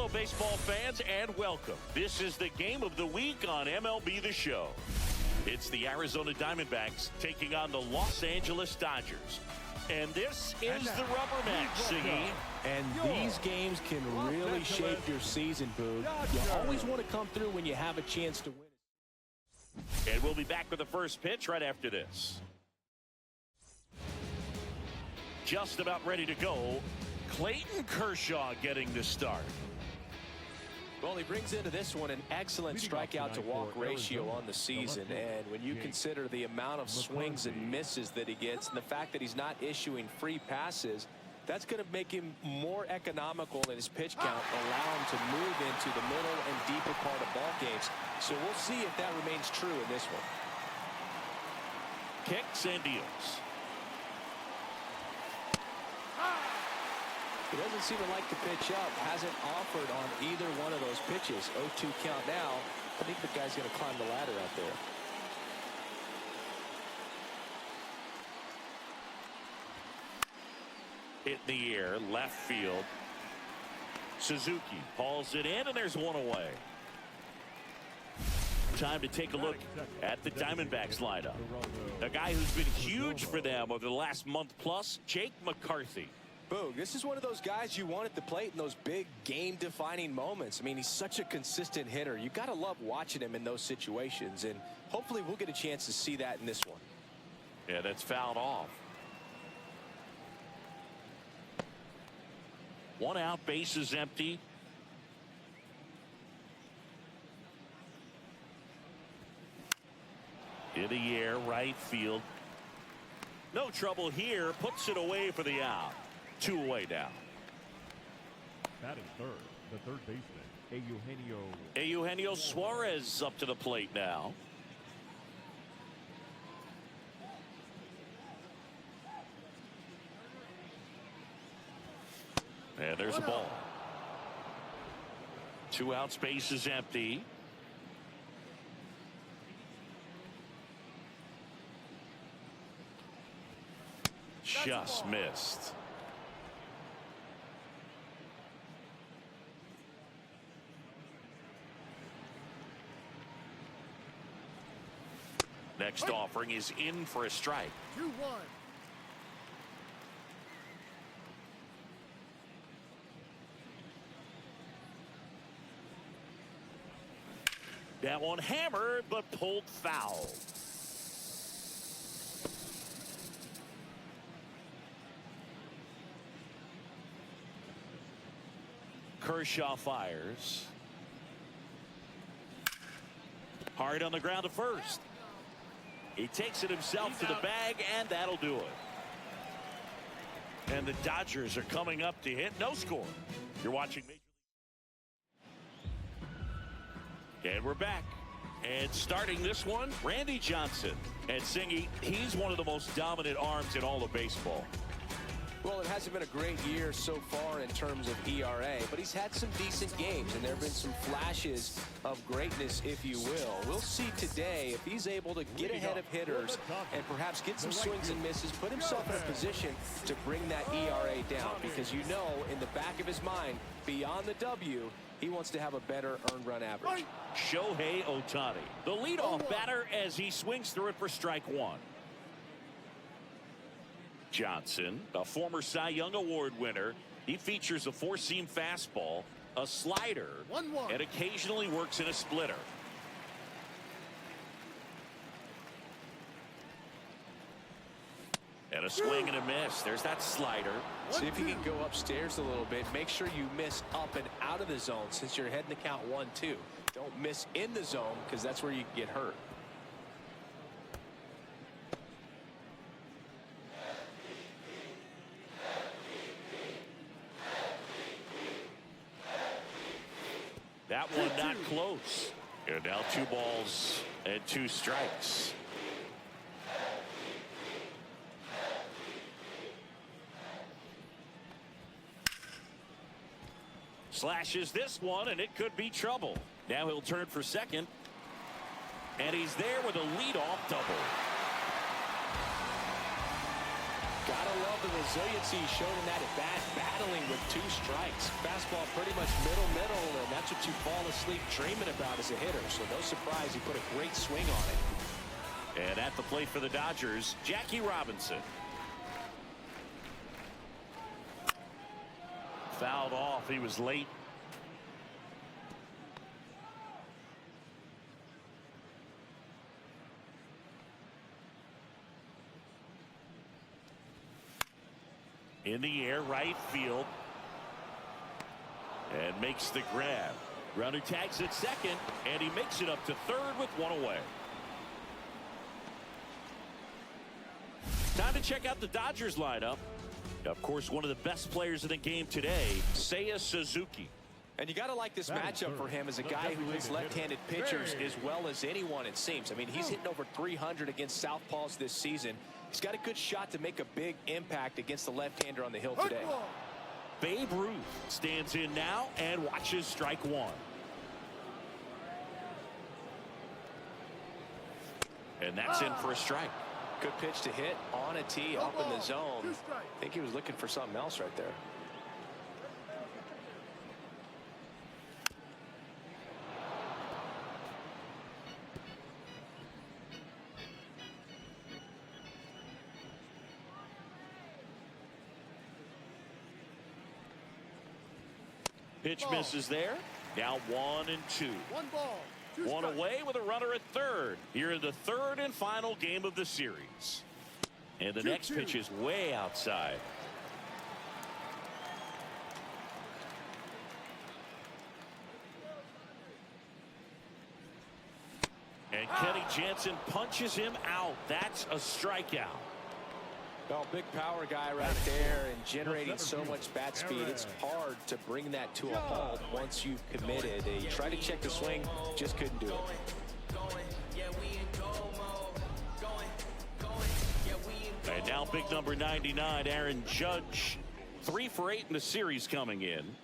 Hello, baseball fans, and welcome. This is the game of the week on MLB The Show. It's the Arizona Diamondbacks taking on the Los Angeles Dodgers. And this is the rubber match, Siggy. And these games can really shape your season, Boog. You always want to come through when you have a chance to win. And we'll be back with the first pitch right after this. Just about ready to go. Clayton Kershaw getting the start. Well, he brings into this one an excellent strikeout to walk ratio on the season. And when you consider the amount of swings and misses that he gets and the fact that he's not issuing free passes, that's going to make him more economical in his pitch count, allow him to move into the middle and deeper part of ball games. So we'll see if that remains true in this one. Kicks and deals. He doesn't seem to like to pitch up. Hasn't offered on either one of those pitches. 0-2 count now. I think the guy's going to climb the ladder out there. Hit in the air, left field. Suzuki hauls it in, and there's one away. Time to take a look at the Diamondbacks lineup. A guy who's been huge for them over the last month plus, Jake McCarthy. Boog, this is one of those guys you want at the plate in those big game-defining moments. I mean, he's such a consistent hitter. You got to love watching him in those situations, and hopefully we'll get a chance to see that in this one. Yeah, that's fouled off. One out, base is empty. In the air, right field. No trouble here, puts it away for the out. 2 away now. Batting third, the third baseman, Eugenio Suarez up to the plate now. And there's a ball. 2 outs, base is empty. Just missed. Next offering is in for a strike. 2-1. That one hammered, but pulled foul. Kershaw fires. Hard on the ground to first. He takes it himself to the bag, and that'll do it. And the Dodgers are coming up to hit. No score. You're watching Major League. And we're back. And starting this one, Randy Johnson. And Singy, he's one of the most dominant arms in all of baseball. Well, it hasn't been a great year so far in terms of ERA, but he's had some decent games, and there have been some flashes of greatness, if you will. We'll see today if he's able to get ahead of hitters and perhaps get some swings and misses, put himself in a position to bring that ERA down, because you know in the back of his mind, beyond the W, he wants to have a better earned run average. Shohei Ohtani, the leadoff batter as he swings through it for strike 1. Johnson, a former Cy Young Award winner, he features a 4-seam fastball, a slider, and occasionally works in a splitter. And a swing and a miss. There's that slider. See if you can go upstairs a little bit. Make sure you miss up and out of the zone since you're heading to count 1-2. Don't miss in the zone, because that's where you can get hurt. That one not close. And now 2 balls and 2 strikes. Slashes this one, and it could be trouble. Now he'll turn for second. And he's there with a leadoff double. Gotta love the resiliency shown in that at bat, battling with 2 strikes. Fastball pretty much middle, and that's what you fall asleep dreaming about as a hitter. So no surprise he put a great swing on it. And at the plate for the Dodgers, Jackie Robinson. Fouled off. He was late. In the air, right field. And makes the grab. Runner tags at second, and he makes it up to third with 1 away. Time to check out the Dodgers lineup. Of course, one of the best players in the game today, Seiya Suzuki. And you got to like this matchup for him as a guy who hits left-handed pitchers as well as anyone, it seems. I mean, he's hitting over 300 against southpaws this season. He's got a good shot to make a big impact against the left-hander on the hill today. Babe Ruth stands in now and watches strike 1. And that's in for a strike. Good pitch to hit on a tee up in the zone. I think he was looking for something else right there. Pitch misses there. Now 1 and 2. 1 ball. 1 away with a runner at third. Here in the third and final game of the series. And the next pitch is way outside. And Kenny Jansen punches him out. That's a strikeout. Well, big power guy right there and generating so much bat speed. It's hard to bring that to a halt once you've committed. He tried to check the swing, just couldn't do it. And now big number 99, Aaron Judge. 3 for 8 in the series coming in.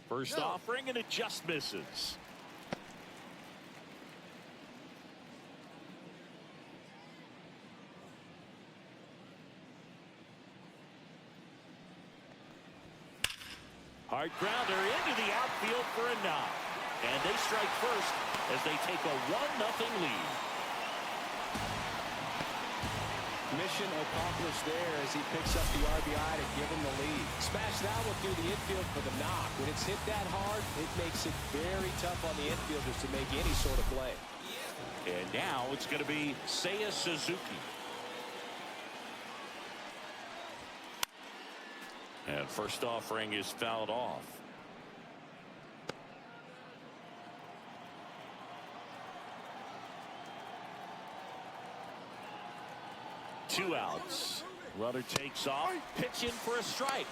First offering, and it just misses. Hard grounder into the outfield for a knock. And they strike first as they take a 1-0 lead. Mission accomplished there as he picks up the RBI to give him the lead. Smash that one through the infield for the knock. When it's hit that hard, it makes it very tough on the infielders to make any sort of play. And now it's going to be Seiya Suzuki. And first offering is fouled off. Two outs. Runner takes off. Pitch in for a strike.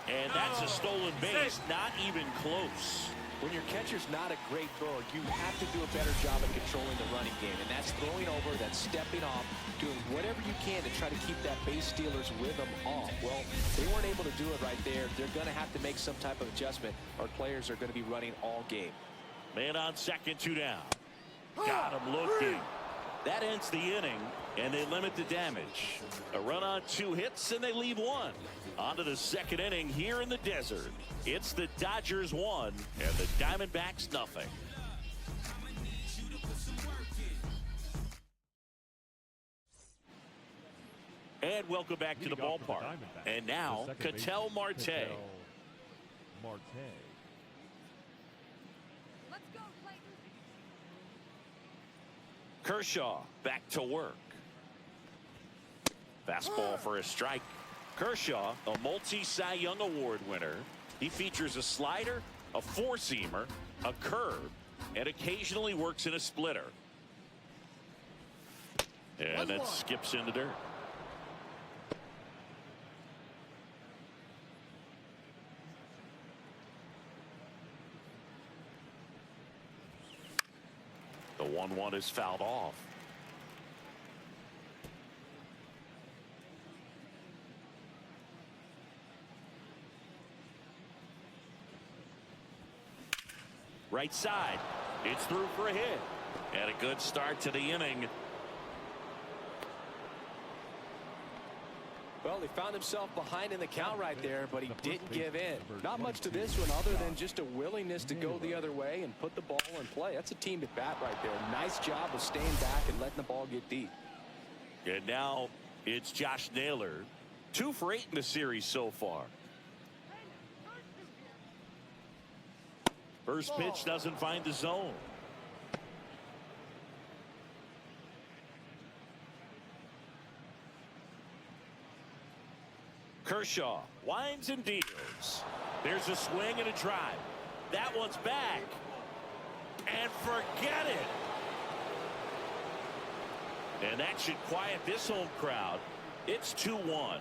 And that's a stolen base. Not even close. When your catcher's not a great thrower, you have to do a better job of controlling the running game. And that's throwing over, that's stepping off, doing whatever you can to try to keep that base stealer's rhythm off. Well, they weren't able to do it right there. They're going to have to make some type of adjustment, or players are going to be running all game. Man on second, 2 down. Got him looking. That ends the inning, and they limit the damage. A run on 2 hits, and they leave 1. On to the second inning here in the desert. It's the Dodgers 1 and the Diamondbacks 0. And welcome back to the ballpark. And now, Ketel Marte. Kershaw back to work. Fastball for a strike. Kershaw, a multi-Cy Young Award winner. He features a slider, a four-seamer, a curve, and occasionally works in a splitter. And that skips in the dirt. The 1-1 is fouled off. Right side. It's through for a hit. And a good start to the inning. Well, he found himself behind in the count right there, but he didn't give in. Not much to this one other than just a willingness to go the other way and put the ball in play. That's a team at bat right there. Nice job of staying back and letting the ball get deep. And now it's Josh Naylor. 2 for 8 in the series so far. First pitch doesn't find the zone. Kershaw winds and deals. There's a swing and a drive. That one's back. And forget it. And that should quiet this home crowd. It's 2-1.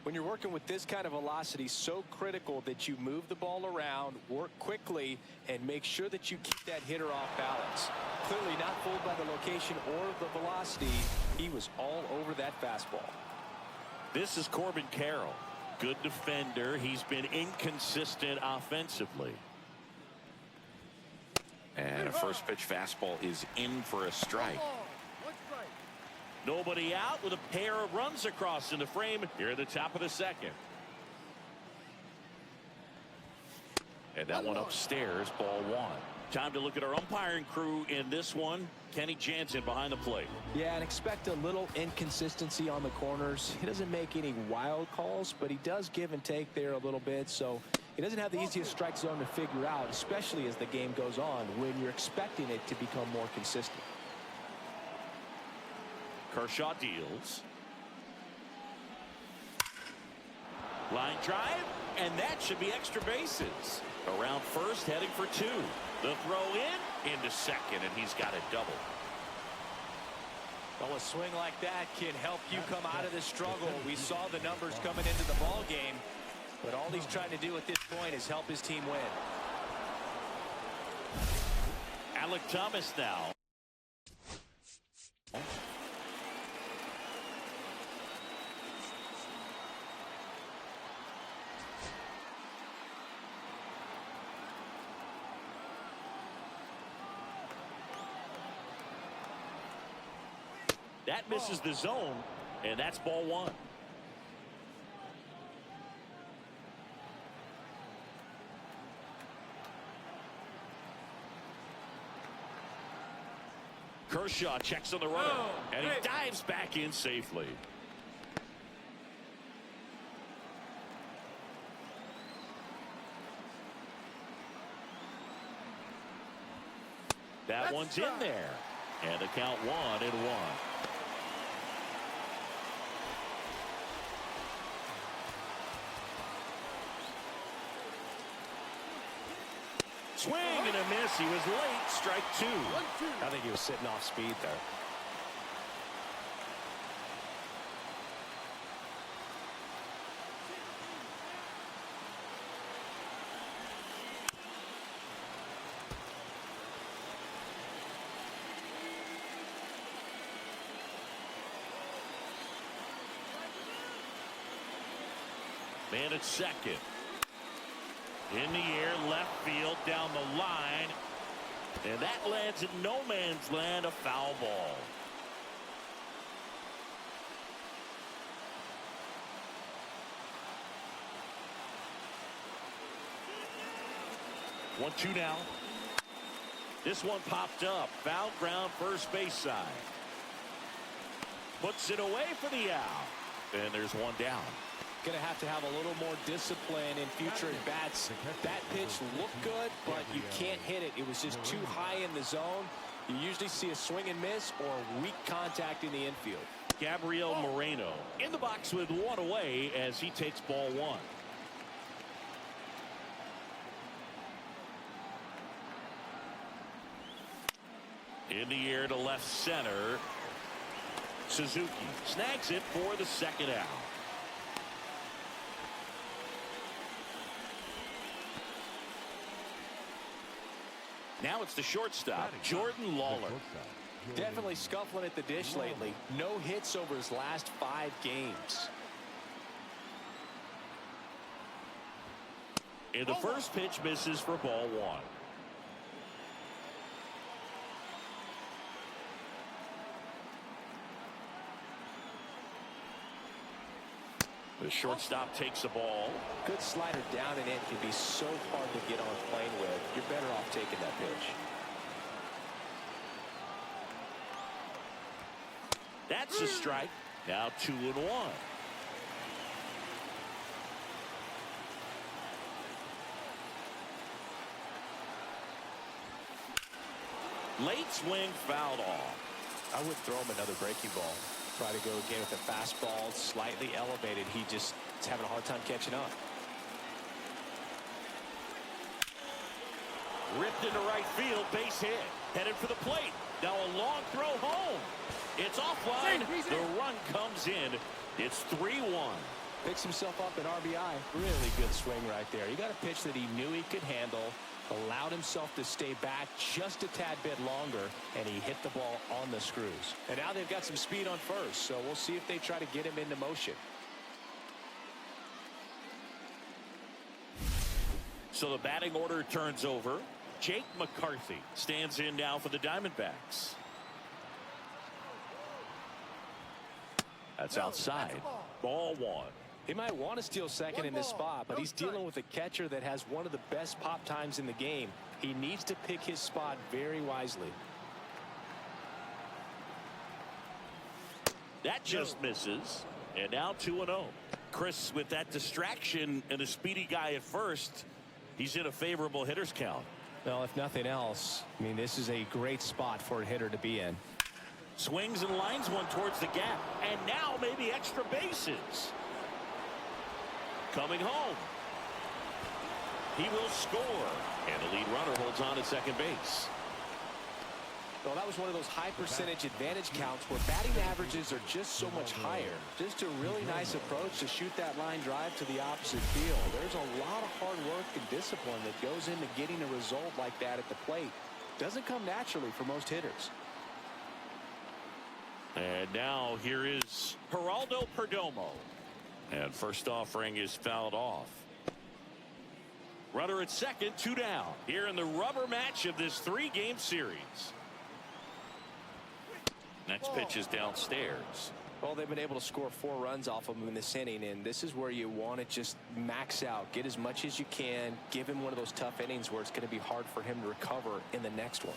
When you're working with this kind of velocity, so critical that you move the ball around, work quickly, and make sure that you keep that hitter off balance. Clearly not fooled by the location or the velocity. He was all over that fastball. This is Corbin Carroll. Good defender. He's been inconsistent offensively. And a first pitch fastball is in for a strike. Nobody out with a pair of runs across in the frame here at the top of the second. And that one upstairs, ball 1. Time to look at our umpiring crew in this one. Kenny Jansen behind the plate. Yeah, and expect a little inconsistency on the corners. He doesn't make any wild calls, but he does give and take there a little bit. So he doesn't have the easiest strike zone to figure out, especially as the game goes on when you're expecting it to become more consistent. Kershaw deals. Line drive, and that should be extra bases. Around first, heading for 2. The throw in, into second, and he's got a double. Well, a swing like that can help you come out of this struggle. We saw the numbers coming into the ball game, but all he's trying to do at this point is help his team win. Alec Thomas now. That misses the zone, and that's ball 1. Kershaw checks on the runner, and he dives back in safely. That one's in there, and the count 1-1. Swing and a miss. He was late. Strike 2. I think he was sitting off speed there. Man at second. In the air, left field, down the line. And that lands in no man's land, a foul ball. One, 2 now. This one popped up. Foul ground, first base side. Puts it away for the out. And there's one down. Going to have a little more discipline in future at-bats. That pitch looked good, but you can't hit it. It was just too high in the zone. You usually see a swing and miss or weak contact in the infield. Gabriel Moreno in the box with one away as he takes ball 1. In the air to left center. Suzuki snags it for the second out. Now it's the shortstop, Jordan Lawler. Definitely scuffling at the dish lately. No hits over his last 5 games. And the first pitch misses for ball 1. The shortstop takes the ball. Good slider down and in can be so hard to get on plane with. You're better off taking that pitch. That's a strike. Now 2-1. Late swing fouled off. I would throw him another breaking ball. Try to go again with the fastball slightly elevated. He just is having a hard time catching up. Ripped into right field, base hit. Headed for the plate. Now a long throw home. It's offline. The run comes in. It's 3-1. Picks himself up an RBI. Really good swing right there. He got a pitch that he knew he could handle. Allowed himself to stay back just a tad bit longer, and he hit the ball on the screws. And now they've got some speed on first, so we'll see if they try to get him into motion. So the batting order turns over. Jake McCarthy stands in now for the Diamondbacks. That's outside. Ball 1. He might want to steal second in this spot, but he's dealing with a catcher that has one of the best pop times in the game. He needs to pick his spot very wisely. That just misses. And now 2-0. Chris, with that distraction and a speedy guy at first, he's in a favorable hitter's count. Well, if nothing else, I mean, this is a great spot for a hitter to be in. Swings and lines one towards the gap. And now maybe extra bases. Coming home. He will score. And the lead runner holds on at second base. Well, that was one of those high percentage advantage counts where batting averages are just so much higher. Just a really nice approach to shoot that line drive to the opposite field. There's a lot of hard work and discipline that goes into getting a result like that at the plate. Doesn't come naturally for most hitters. And now here is Geraldo Perdomo. And first offering is fouled off. Runner at second, 2 down. Here in the rubber match of this 3-game series. Next pitch is downstairs. Well, they've been able to score 4 runs off of him in this inning, and this is where you want to just max out. Get as much as you can. Give him one of those tough innings where it's going to be hard for him to recover in the next one.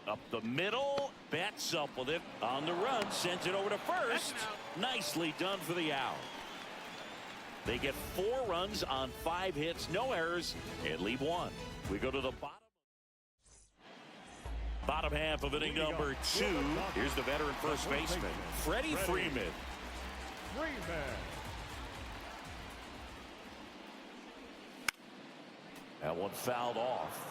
Up the middle, bats up with it on the run, sends it over to first. Nicely done for the out. They get 4 runs on 5 hits, no errors, and leave 1. We go to the bottom half of inning number 2. Here's the veteran first baseman, Freddie Freeman. That one fouled off.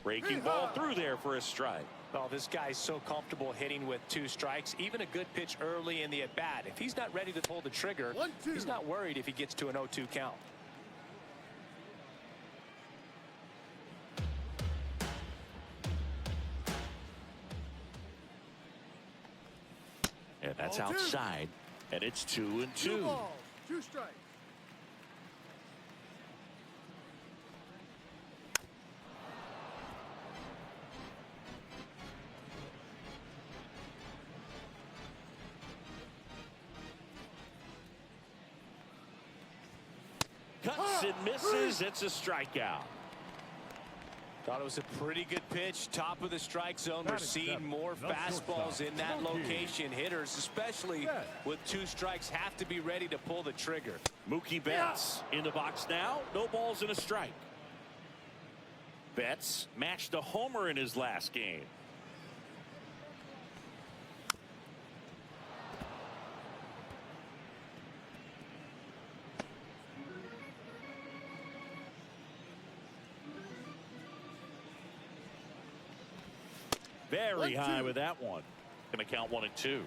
Breaking ball through there for a strike. Oh, this guy's so comfortable hitting with 2 strikes. Even a good pitch early in the at-bat. If he's not ready to pull the trigger, he's not worried if he gets to an 0-2 count. And that's outside. And it's 2-2. 2 strikes. Cuts and misses. It's a strikeout. Thought it was a pretty good pitch. Top of the strike zone. We're seeing more fastballs in that location. Hitters, especially with 2 strikes, have to be ready to pull the trigger. Mookie Betts in the box now. No balls and a strike. Betts matched a homer in his last game. Very high with that one. Going to count 1 and 2.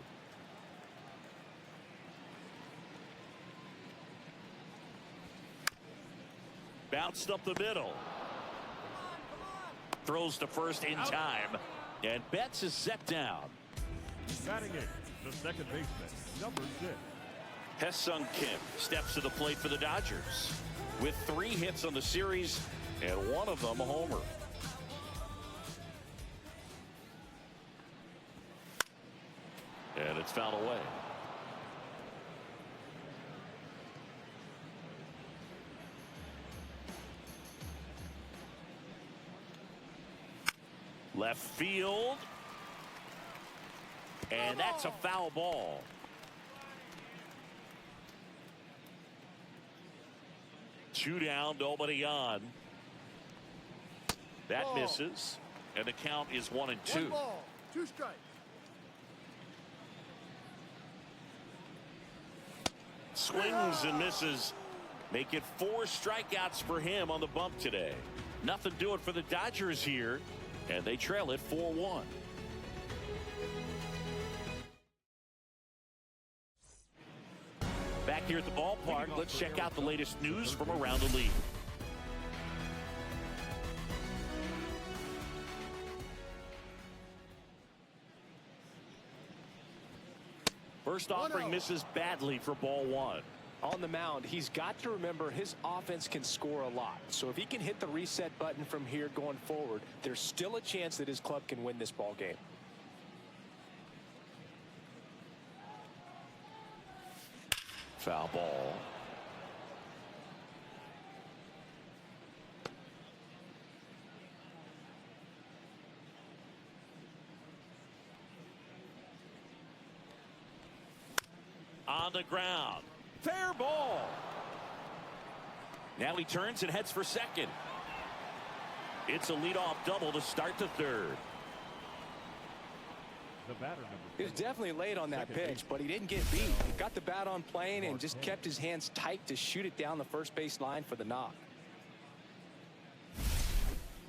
Bounced up the middle. Throws to first in time. And Betts is set down. Batting it, the second baseman, number 6. Ha-Seong Kim steps to the plate for the Dodgers with 3 hits on the series and one of them a homer. And it's fouled away. Left field. And that's a foul ball. Two down, nobody on. That misses. And the count is 1-2. 1 ball, 2 strikes. Swings and misses. Make it 4 strikeouts for him on the bump today. Nothing doing for the Dodgers here. And they trail it 4-1. Back here at the ballpark, let's check out the latest news from around the league. First offering misses badly for ball 1. On the mound, he's got to remember his offense can score a lot. So if he can hit the reset button from here going forward, there's still a chance that his club can win this ball game. Foul ball. On the ground. Fair ball. Now he turns and heads for second. It's a leadoff double to start the third. The batter, number He was definitely late on that pitch, but he didn't get beat. He got the bat on plane and just kept his hands tight to shoot it down the first base line for the knock.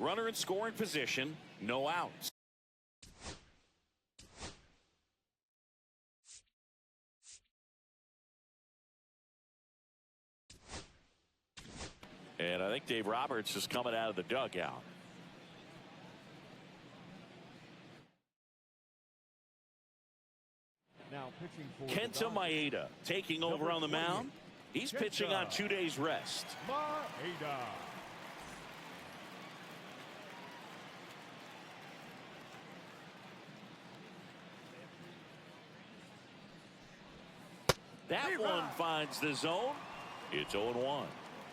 Runner in scoring position, no outs. And I think Dave Roberts is coming out of the dugout. Now pitching for Kenta Maeda taking over on the mound. He's pitching on 2 days rest. Maeda. That one finds the zone. It's 0-1.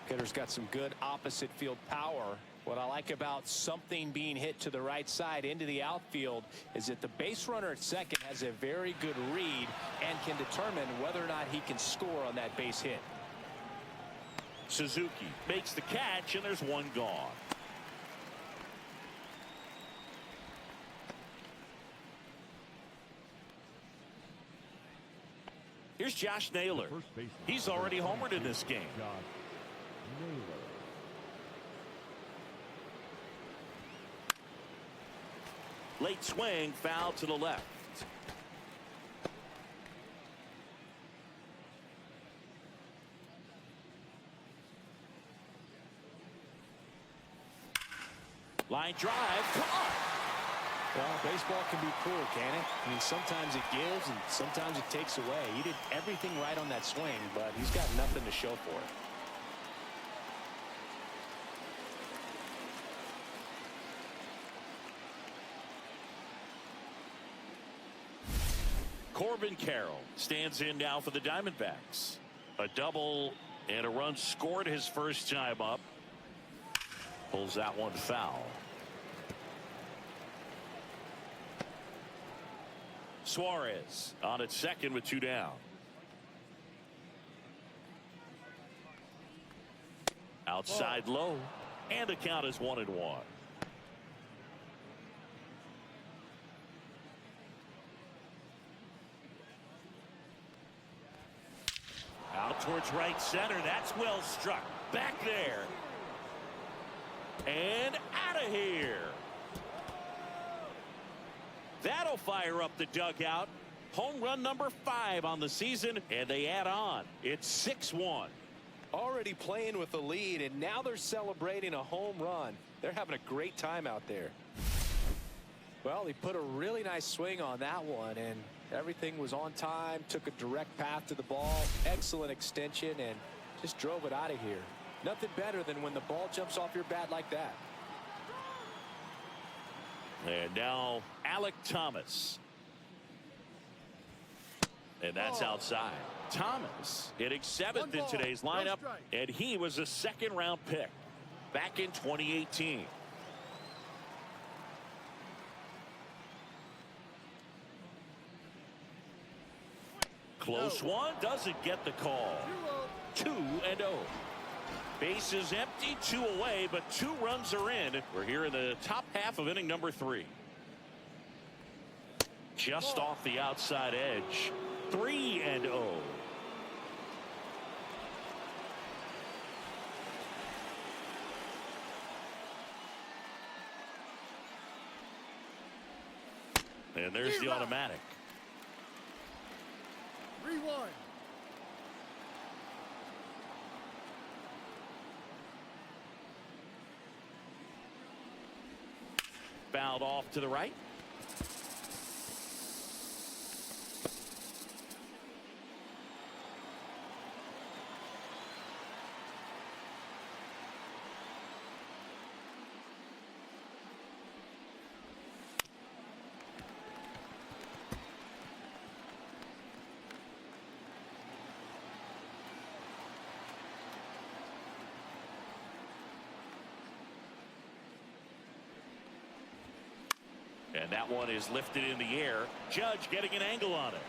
Hitter's got some good opposite field power. What I like about something being hit to the right side into the outfield is that the base runner at second has a very good read and can determine whether or not he can score on that base hit. Suzuki makes the catch, and there's one gone. Here's Josh Naylor. He's already homered in this game. Late swing, foul to the left. Line drive, caught. Well, baseball can be cruel, can it? I mean, sometimes it gives and sometimes it takes away. He did everything right on that swing, but he's got nothing to show for it. Corbin Carroll stands in now for the Diamondbacks. A double and a run scored his first time up. Pulls that one foul. Suarez on at second with 2 down. Outside low, and the count is 1-1. Out towards right center. That's well struck. Back there. And out of here. That'll fire up the dugout. Home run number 5 on the season, and they add on. It's 6-1. already playing with the lead, and now they're celebrating a home run. They're having a great time out there. Well, he put a really nice swing on that one, and everything was on time, took a direct path to the ball, excellent extension, and just drove it out of here. Nothing better than when the ball jumps off your bat like that. And now Alec Thomas. And that's outside. Thomas hitting 7th in today's lineup, and he was a second-round pick back in 2018. Close one, doesn't get the call. 2-0. Bases empty, 2 away, but 2 runs are in. We're here in the top half of inning number 3. Just off the outside edge. 3-0. And there's the automatic. 3-1. Fouled off to the right. And that one is lifted in the air. Judge getting an angle on it.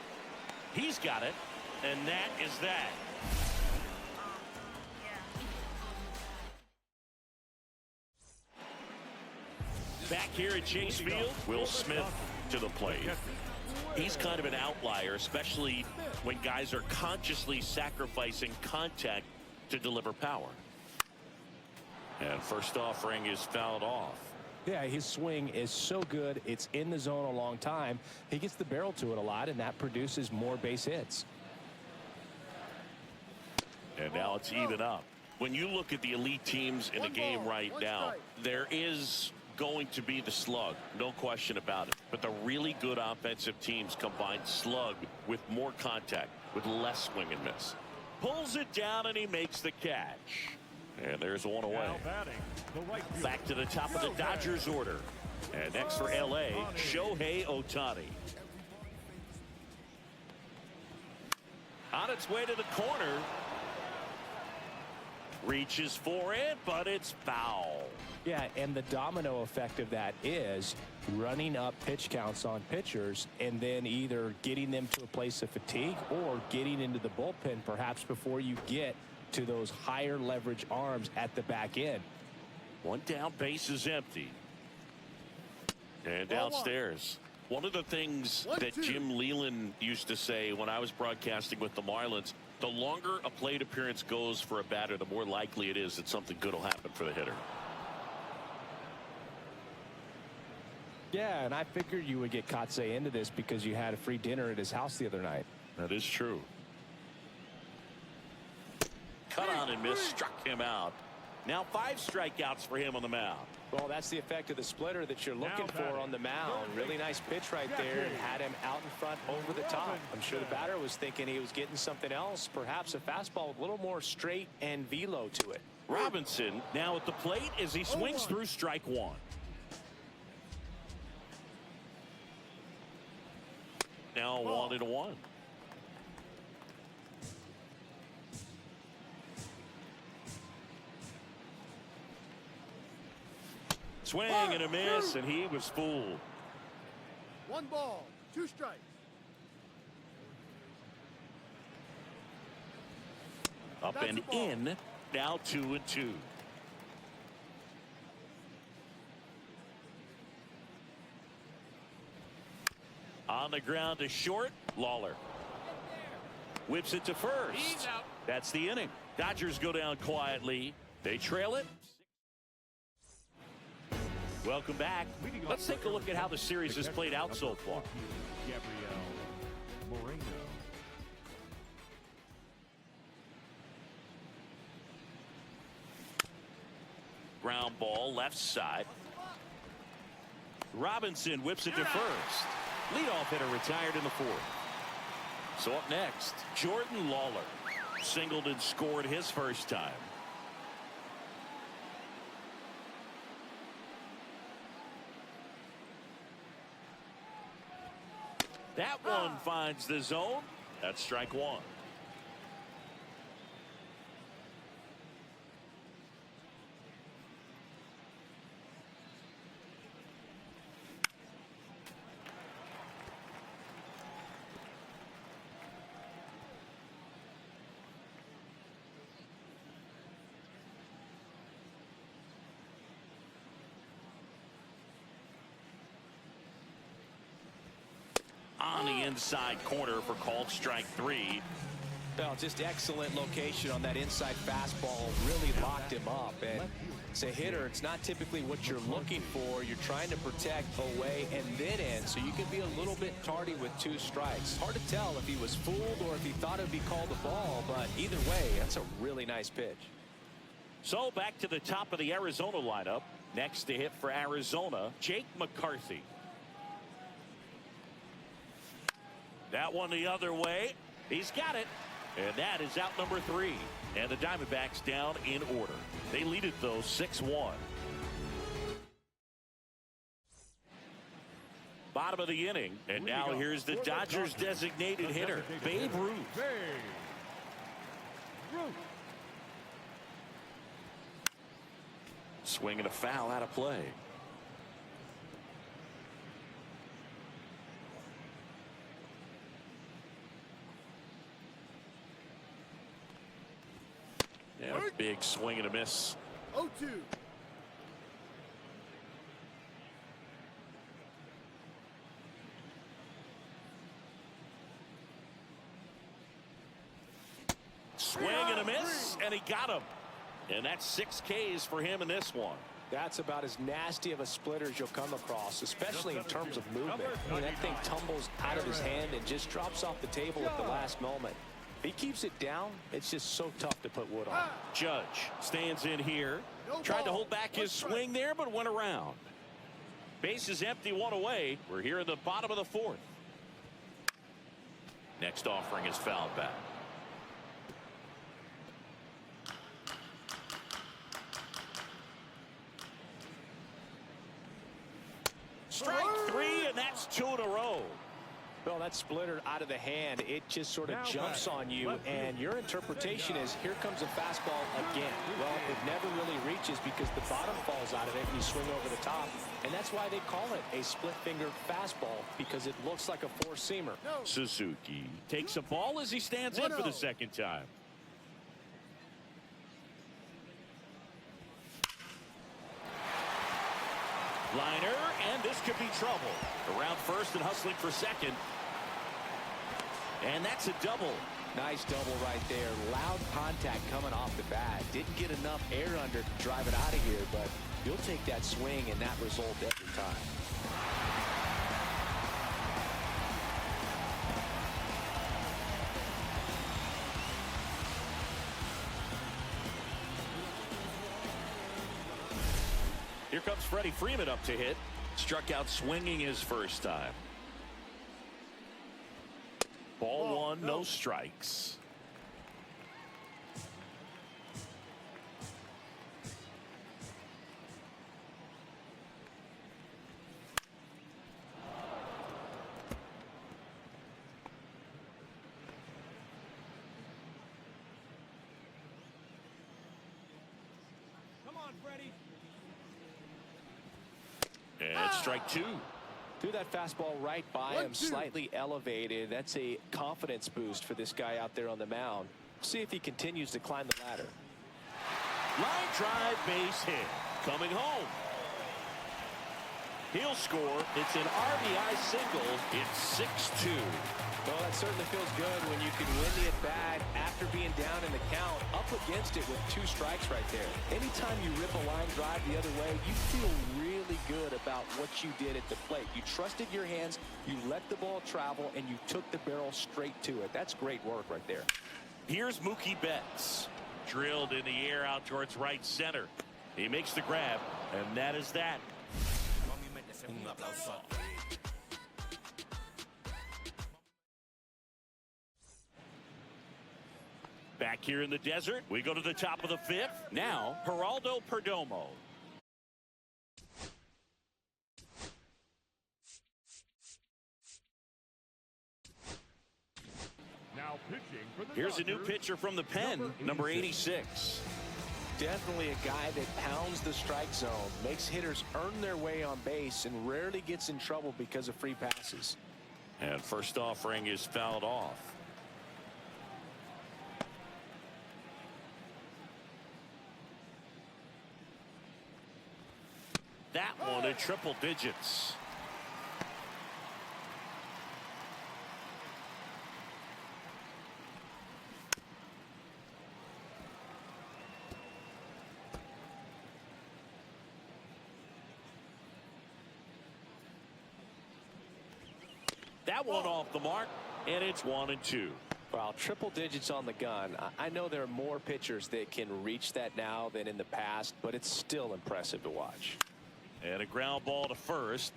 He's got it. And that is that. Back here at Chase Field, Will Smith to the plate. He's kind of an outlier, especially when guys are consciously sacrificing contact to deliver power. And first offering is fouled off. Yeah, his swing is so good. It's in the zone a long time. He gets the barrel to it a lot, and that produces more base hits. And now it's even up. When you look at the elite teams in the game right now, there is going to be the slug, no question about it. But the really good offensive teams combine slug with more contact, with less swing and miss. Pulls it down, and he makes the catch. And there's one away. Back to the top of the Dodgers order. And next for LA, Shohei Ohtani. On its way to the corner. Reaches for it, but it's foul. Yeah, and the domino effect of that is running up pitch counts on pitchers and then either getting them to a place of fatigue or getting into the bullpen perhaps before you get to those higher leverage arms at the back end. One down, base is empty. And downstairs. One of the things that Jim Leland used to say when I was broadcasting with the Marlins, the longer a plate appearance goes for a batter, the more likely it is that something good will happen for the hitter. Yeah, and I figured you would get Kotsay into this because you had a free dinner at his house the other night. That is true. Cut on and miss, struck him out. Now 5 strikeouts for him on the mound. Well, that's the effect of the splitter that you're looking for on the mound. Really nice pitch right there and had him out in front over the top. I'm sure the batter was thinking he was getting something else, perhaps a fastball with a little more straight and velo to it. Robinson now at the plate as he swings through strike 1. Now 1-1. Swing and a miss, and he was fooled. 1 ball, 2 strikes. Up and in, now 2-2. On the ground to short, Lawler. Whips it to first. That's the inning. Dodgers go down quietly. They trail it. Welcome back. Let's take a look at how the series has played out so far. ground ball left side. Robinson whips it to first. Leadoff hitter retired in the fourth. So up next, Jordan Lawler. Singled and scored his first time. That one finds the zone. That's strike one. On the inside corner for called strike three. Well, just excellent location on that inside fastball. Really locked him up. And as a hitter, it's not typically what you're looking for. You're trying to protect away and then in, so you can be a little bit tardy with 2 strikes. Hard to tell if he was fooled or if he thought it would be called a ball, but either way, that's a really nice pitch. So back to the top of the Arizona lineup. Next to hit for Arizona, Jake McCarthy. That one the other way. He's got it. And that is out number 3. And the Diamondbacks down in order. They lead it, though, 6-1. Bottom of the inning. And now here's the Dodgers' designated hitter, Babe Ruth. Swinging a foul out of play. Yeah, a big swing and a miss. 0-2. Swing and a miss, and he got him. And that's 6 Ks for him in this one. That's about as nasty of a splitter as you'll come across, especially in terms of movement. I mean, that thing tumbles out of his hand and just drops off the table at the last moment. If he keeps it down, it's just so tough to put wood on. Judge stands in here. Tried to hold back his swing there, but went around. Base is empty, 1 away. We're here in the bottom of the 4th. Next offering is fouled back. Strike 3, and that's 2 in a row. Well, that splitter out of the hand, it just sort of jumps on you, and your interpretation is, here comes a fastball again. Well, it never really reaches because the bottom falls out of it and you swing over the top, and that's why they call it a split-finger fastball, because it looks like a four-seamer. Suzuki takes a ball as he stands in for the second time. Liner, and this could be trouble. Around first and hustling for second. And that's a double. Nice double right there. Loud contact coming off the bat. Didn't get enough air under to drive it out of here, but you'll take that swing and that result every time. Here comes Freddie Freeman up to hit. Struck out swinging his first time. Ball 1, no strikes. Come on, Freddie. And strike 2. Threw that fastball right by him, slightly elevated. That's a confidence boost for this guy out there on the mound. See if he continues to climb the ladder. Line drive, base hit. Coming home. He'll score. It's an RBI single. It's 6-2. Well, that certainly feels good when you can win the at-bat after being down in the count, up against it with 2 strikes right there. Anytime you rip a line drive the other way, you feel really good about what you did at the plate. You trusted your hands, you let the ball travel, and you took the barrel straight to it. That's great work right there. Here's Mookie Betts. Drilled in the air out towards right center. He makes the grab, and that is that. Back here in the desert, we go to the top of the fifth. Now, Geraldo Perdomo. Now pitching for the Here's a new Dodgers, pitcher from the pen, number 86. Definitely a guy that pounds the strike zone, makes hitters earn their way on base, and rarely gets in trouble because of free passes. And first offering is fouled off. That one in triple digits. That one off the mark, and it's 1-2. Wow, triple digits on the gun. I know there are more pitchers that can reach that now than in the past, but it's still impressive to watch. And a ground ball to first.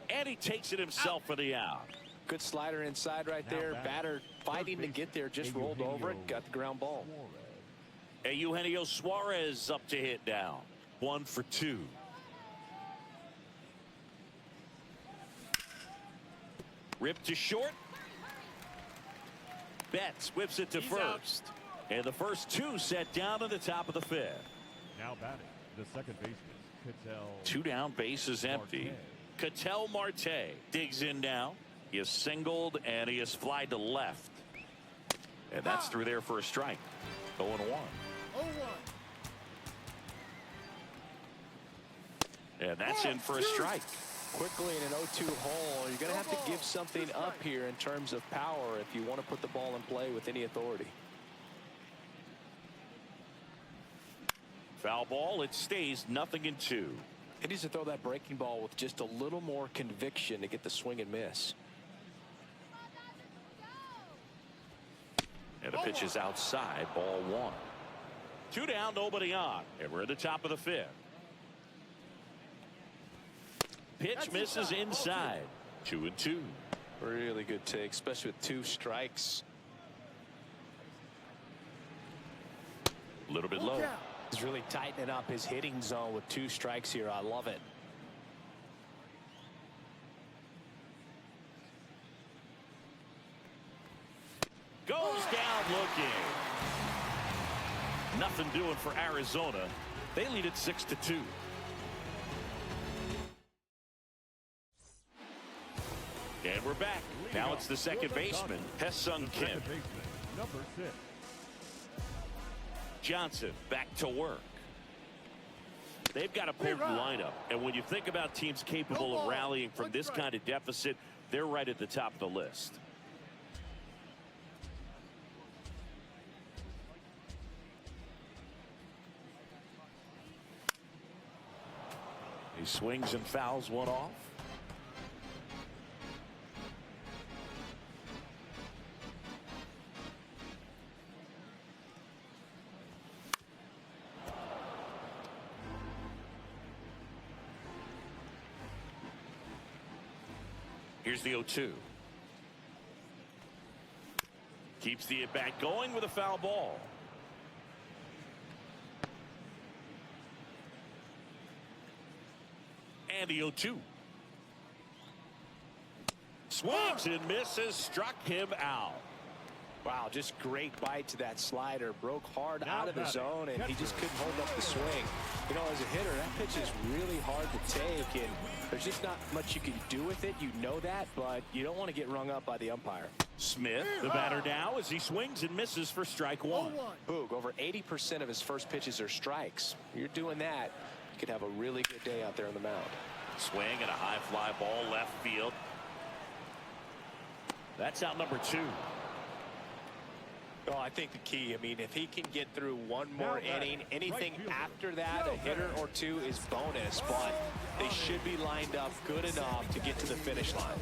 And he takes it himself for the out. Good slider inside right there. Batter fighting to get there, just rolled over it, got the ground ball. Eugenio Suarez up to hit now. 1 for 2. Ripped to short. Betts whips it to first. And the first two set down to the top of the fifth. Now batting, the second baseman, Ketel. 2 down, bases empty. Ketel Marte digs in now. He is singled and he is flied to left. And that's through there for a strike. 0-1. 0-1. And that's in for a strike. Quickly in an 0-2 hole, you're going to have to give something up here in terms of power if you want to put the ball in play with any authority. Foul ball, it stays 0-2. He needs to throw that breaking ball with just a little more conviction to get the swing and miss. And the pitch is outside, ball 1. 2 down, nobody on. And we're at the top of the fifth. Pitch misses inside. 2-2. Really good take, especially with 2 strikes. A little bit low. He's really tightening up his hitting zone with 2 strikes here. I love it. Goes down looking. Nothing doing for Arizona. They lead it 6-2. And we're back. Now it's the second baseman, Hesung Kim. Number 6. Johnson back to work. They've got a potent lineup. And when you think about teams capable of rallying from this kind of deficit, they're right at the top of the list. He swings and fouls one off. Here's the 0-2. Keeps the at-bat going with a foul ball. And the 0-2. Swings and misses, struck him out. Wow, just great bite to that slider. Broke hard out of the zone, and he just couldn't hold up the swing. You know, as a hitter, that pitch is really hard to take, and there's just not much you can do with it. You know that, but you don't want to get rung up by the umpire. Smith, the batter now, as he swings and misses for strike 1. Boog, over 80% of his first pitches are strikes. You're doing that, you could have a really good day out there on the mound. Swing and a high fly ball left field. That's out number 2. Oh, I think the key, I mean, if he can get through one more inning, anything after that, a hitter or 2 is bonus, but they should be lined up good enough to get to the finish line.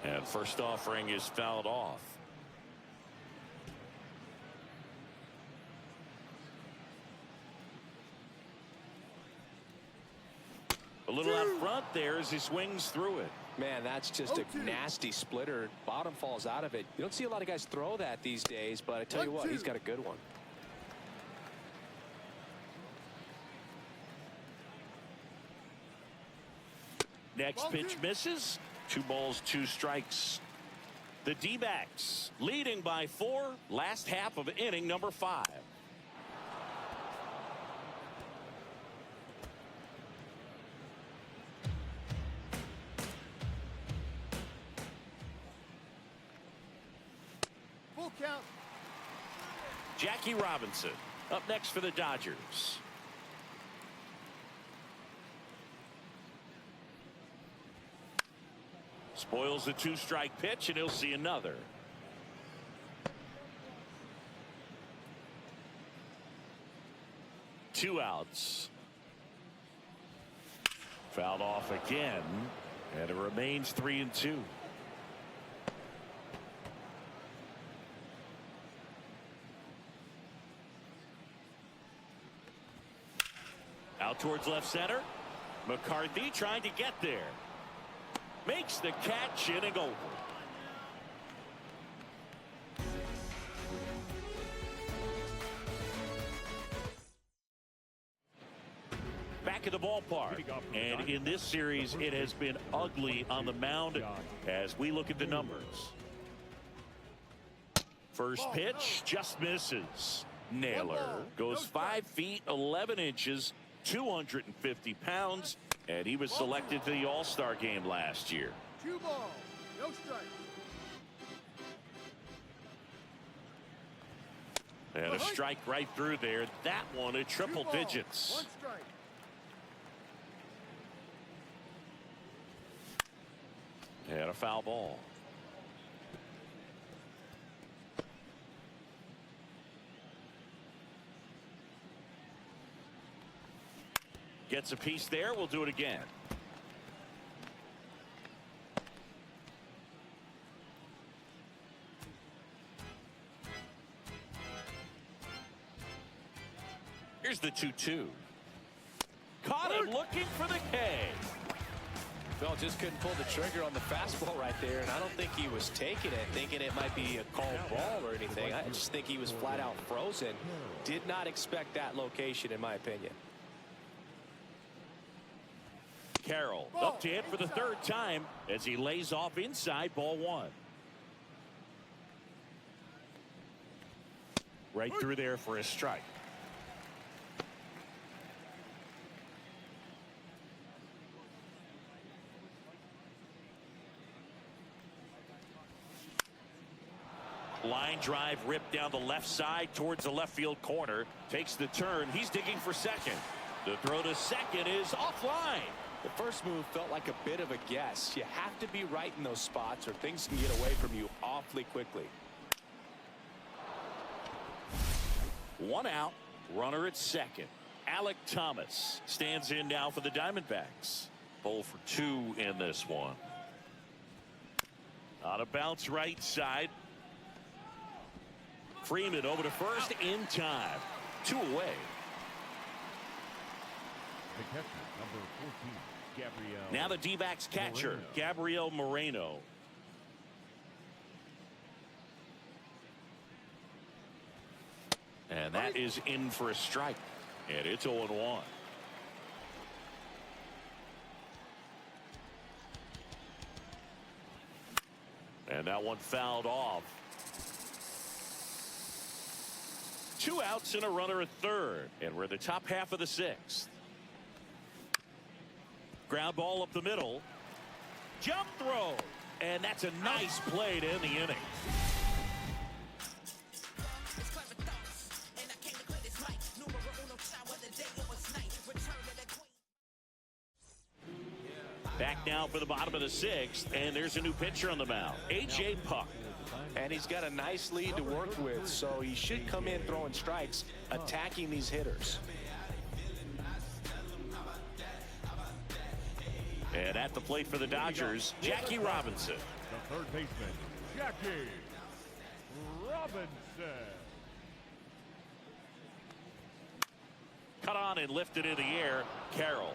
And first offering is fouled off. little out front there as he swings through it. Man, that's just a nasty splitter. Bottom falls out of it. You don't see a lot of guys throw that these days, but I tell you what, he's got a good one. Next pitch misses. 2 balls, 2 strikes. The D-backs leading by 4. Last half of inning number 5. Full count. Jackie Robinson up next for the Dodgers. Spoils the 2-strike pitch, and he'll see another. Two outs. Fouled off again, and it remains 3-2. Out towards left center. McCarthy trying to get there. Makes the catch, inning over. Back at the ballpark, and in this series it has been ugly on the mound as we look at the numbers. First pitch just misses. Naylor goes 5 feet 11 inches, 250 pounds, and he was selected to the All-Star game last year. 2 balls, no strike. And a strike right through there. That one at triple digits. 1 strike. And a foul ball. Gets a piece there. We'll do it again. Here's the 2-2. Caught him looking for the K. Phil just couldn't pull the trigger on the fastball right there, and I don't think he was taking it, thinking it might be a called ball or anything. I just think he was flat out frozen. Did not expect that location, in my opinion. Carroll up to hit for the 3rd time as he lays off inside, ball 1. Right through there for a strike. Line drive ripped down the left side towards the left field corner. Takes the turn. He's digging for second. The throw to second is offline. The first move felt like a bit of a guess. You have to be right in those spots or things can get away from you awfully quickly. 1 out. Runner at second. Alec Thomas stands in now for the Diamondbacks. 0 for 2 in this one. On a bounce right side. Freeman over to first in time. 2 away. The catcher, number 14, Gabriel. Now the D-backs catcher, Gabriel Moreno. And that is in for a strike. And it's 0-1. And that one fouled off. 2 outs and a runner at third. And we're in the top half of the 6th. Ground ball up the middle. Jump throw. And that's a nice play to end the inning. Back now for the bottom of the 6th. And there's a new pitcher on the mound. A.J. Puck. And he's got a nice lead to work with, so he should come in throwing strikes, attacking these hitters. And at the plate for the Dodgers, Jackie Robinson. The 3rd baseman, Jackie Robinson. Cut on and lifted in the air. Carroll.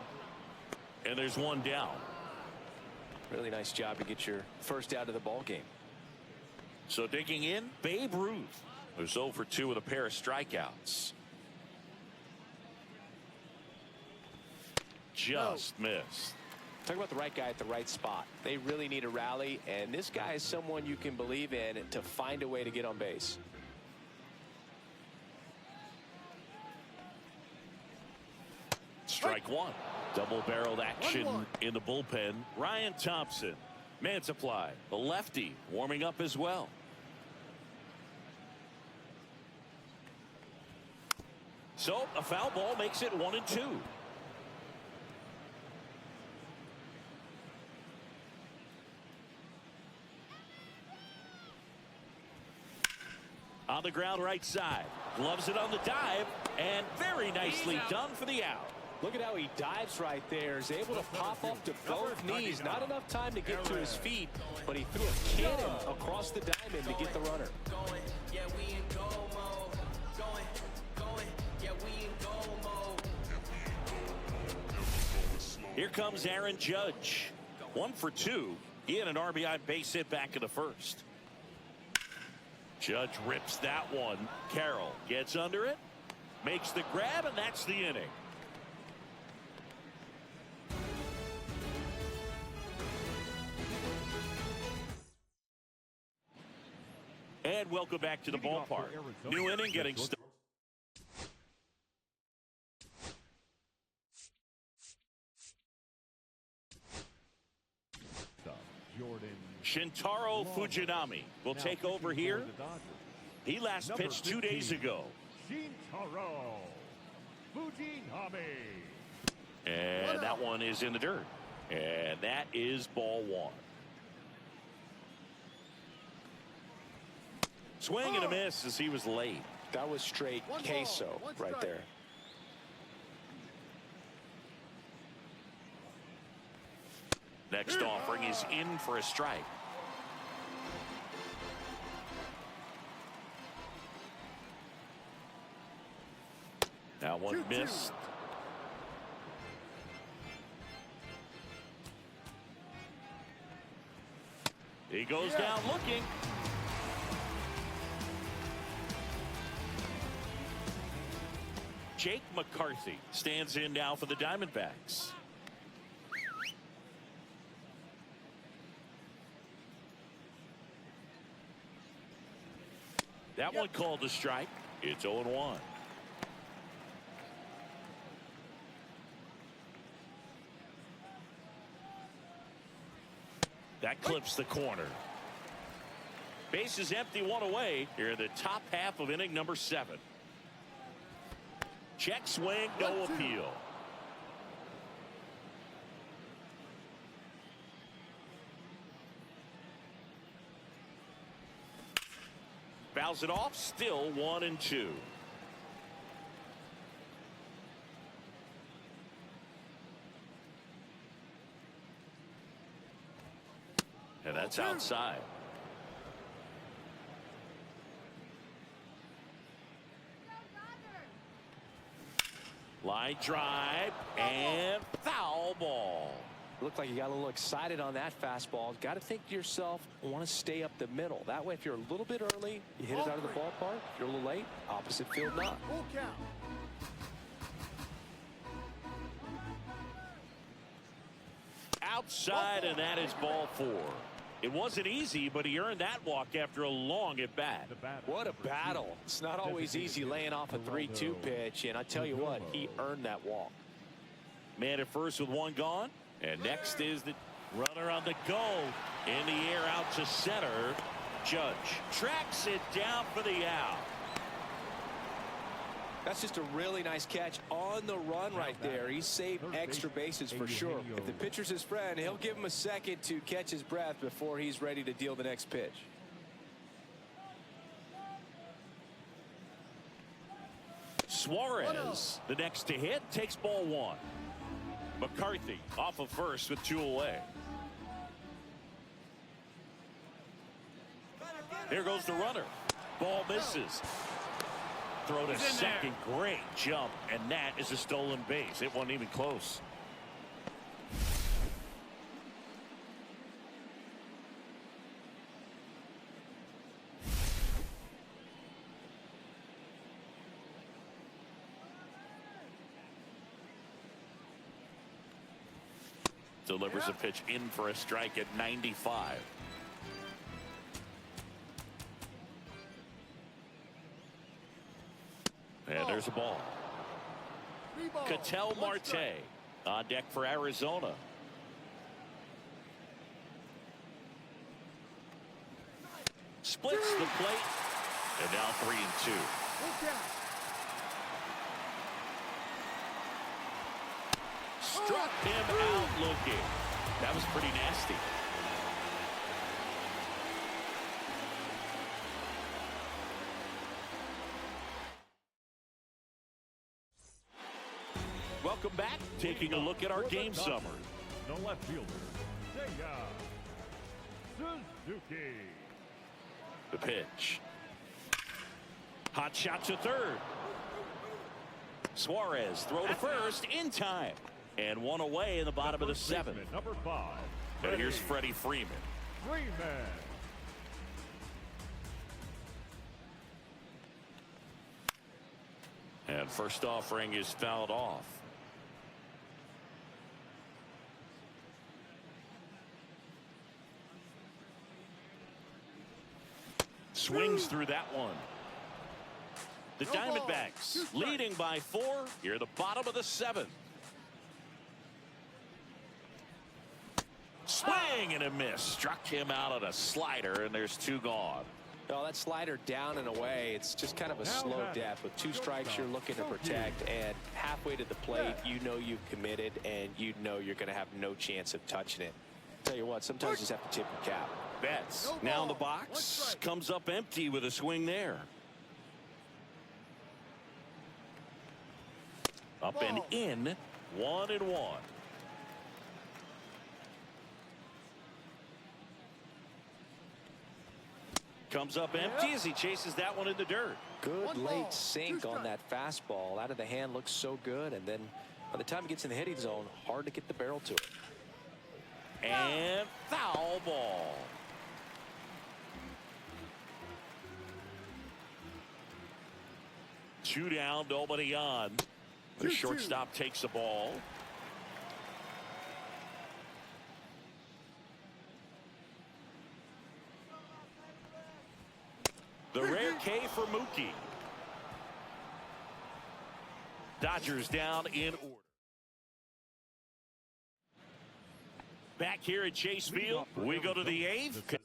And there's one down. Really nice job to get your first out of the ball game. So digging in, Babe Ruth, who's 0 for 2 with a pair of strikeouts. Just missed. Talk about the right guy at the right spot. They really need a rally, and this guy is someone you can believe in to find a way to get on base. Strike one. Double-barreled action in the bullpen. Ryan Thompson, man supply, the lefty, warming up as well. So a foul ball makes it 1-2. On the ground right side. Gloves it on the dive. And very nicely done for the out. Look at how he dives right there. Is able to pop up to both knees. Not enough time to get to his feet, but he threw a cannon across the diamond to get the runner. Here comes Aaron Judge. 1 for 2. He had an RBI base hit back in the first. Judge rips that one. Carroll gets under it, makes the grab, and that's the inning. And welcome back to the ballpark. New inning getting started. Shintaro Fujinami will take over here. He last pitched 2 days ago. Shintaro Fujinami. And that one is in the dirt. And that is ball one. Swing and a miss as he was late. That was straight queso right there. Next offering is in for a strike. That one missed. He goes down looking. Jake McCarthy stands in now for the Diamondbacks. That one called a strike. It's 0-1. That clips the corner. Base is empty, one away. Here in the top half of inning number 7. Check swing, no appeal. Fouls it off, still 1-2. And that's outside. Line drive and foul ball. Looked like you got a little excited on that fastball. Got to think to yourself, want to stay up the middle. That way, if you're a little bit early, you hit it out of the ballpark. If you're a little late, opposite field not. Outside, and that is ball 4. It wasn't easy, but he earned that walk after a long at bat. What a battle. It's not always easy laying off a 3-2 pitch, and I tell you what, he earned that walk. Man at first with one gone, and next is the runner on the go. In the air out to center. Judge tracks it down for the out. That's just a really nice catch on the run right there. He saved extra bases for sure. If the pitcher's his friend, he'll give him a second to catch his breath before he's ready to deal the next pitch. Suarez, the next to hit, takes ball 1. McCarthy off of first with 2 away. Here goes the runner. Ball misses. Throw to second. Great jump, and that is a stolen base. It wasn't even close. delivers a pitch in for a strike at 95. And there's a ball. Ketel Marte on deck for Arizona. Splits the plate. And now 3-2. Struck him out looking. That was pretty nasty. Welcome back. Taking a look at our game summary. The left fielder, Seiya Suzuki. The pitch. Hot shot to third. Suarez throw to first in time. And one away in the bottom of the seventh. Number 5. And here's Freddie Freeman. And first offering is fouled off. Swings through that one. The Diamondbacks leading by 4 here at the bottom of the 7th. Swing and a miss. Struck him out on a slider, and there's 2 gone. Well, that slider down and away, it's just kind of a slow death. With 2 strikes you're looking to protect, and halfway to the plate you know you've committed, and you know you're going to have no chance of touching it. Tell you what, sometimes you just have to tip your cap. Betts now in the box, comes up empty with a swing there. Up and in, 1-1. Comes up empty as he chases that one in the dirt. Good late sink on that fastball. Out of the hand looks so good, and then by the time it gets in the hitting zone, hard to get the barrel to it. And foul ball. Two down, nobody on. The shortstop takes the ball. The rare K for Mookie. Dodgers down in order. Back here at Chase Field, we go to the 8th.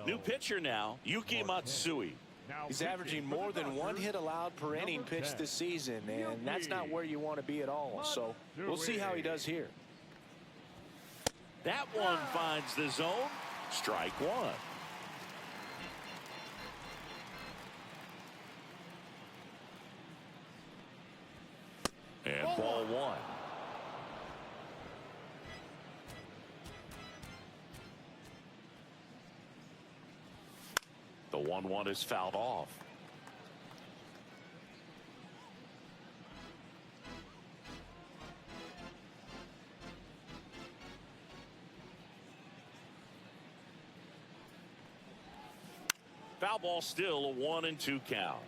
New pitcher now, Yuki Matsui. He's averaging more than 1 hit allowed per inning pitched this season, and that's not where you want to be at all. So we'll see how he does here. That one finds the zone. Strike 1. And ball 1. The 1-1 is fouled off. Foul ball, still a 1-2 count.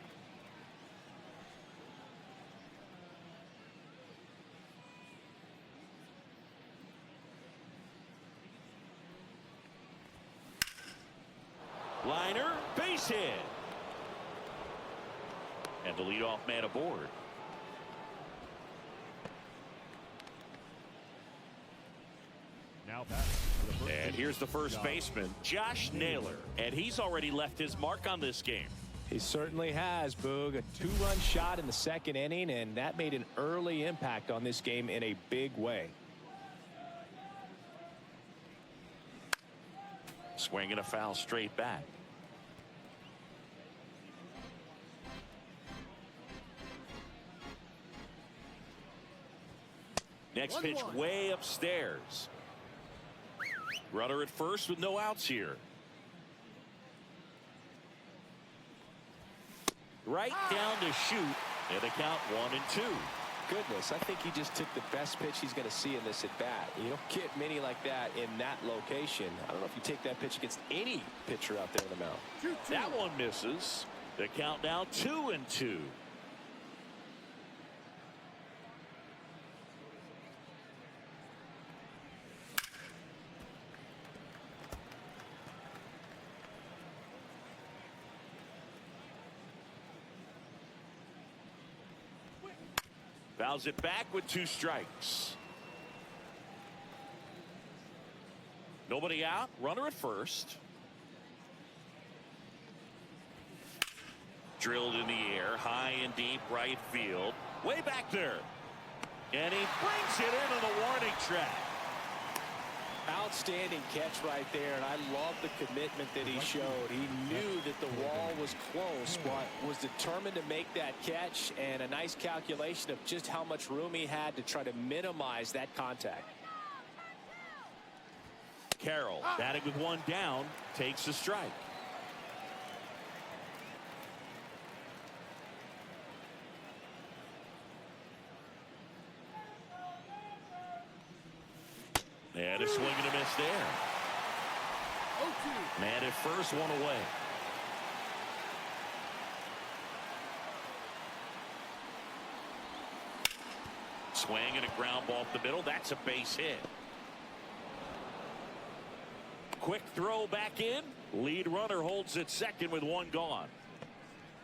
Liner, base hit. And the leadoff man aboard. Now back. And here's the first baseman, Josh Naylor. And he's already left his mark on this game. He certainly has, Boog. A 2-run shot in the 2nd inning, and that made an early impact on this game in a big way. Swing and a foul straight back. Next pitch way upstairs. Runner at first with no outs here. Right down to shoot, and the count 1-2. goodness. I think he just took the best pitch he's going to see in this at bat. You don't get many like that in that location. I don't know if you take that pitch against any pitcher out there on the mound. That one misses. The count now 2-2. Fouls it back with 2 strikes. Nobody out. Runner at first. Drilled in the air, high and deep right field. Way back there. And he brings it into the warning track. Outstanding catch right there, and I love the commitment that he showed. He knew that the wall was close, but was determined to make that catch, and a nice calculation of just how much room he had to try to minimize that contact. Carroll, batting with 1 down, takes a strike. And a swing and a miss there. Man at first, 1 away. Swing and a ground ball up the middle. That's a base hit. Quick throw back in. Lead runner holds at second with 1 gone.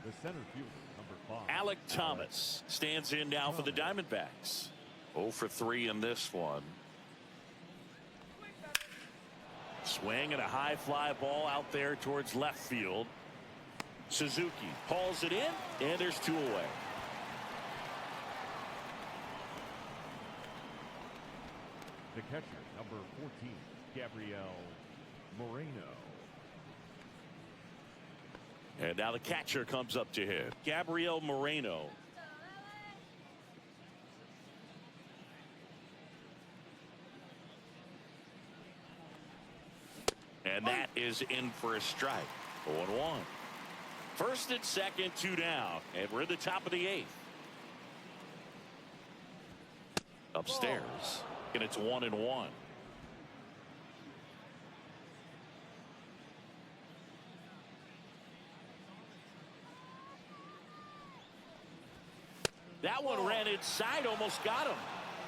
The center fielder, number 5. Alec Thomas stands in now for the Diamondbacks. 0 for 3 in this one. Swing and a high fly ball out there towards left field. Suzuki hauls it in, and there's 2 away. The catcher, number 14, Gabriel Moreno. And now the catcher comes up to hit. Gabriel Moreno. And that is in for a strike. 0-1. First and second, 2 down. And we're at the top of the 8th. Upstairs. And it's 1-1. That one ran inside, almost got him.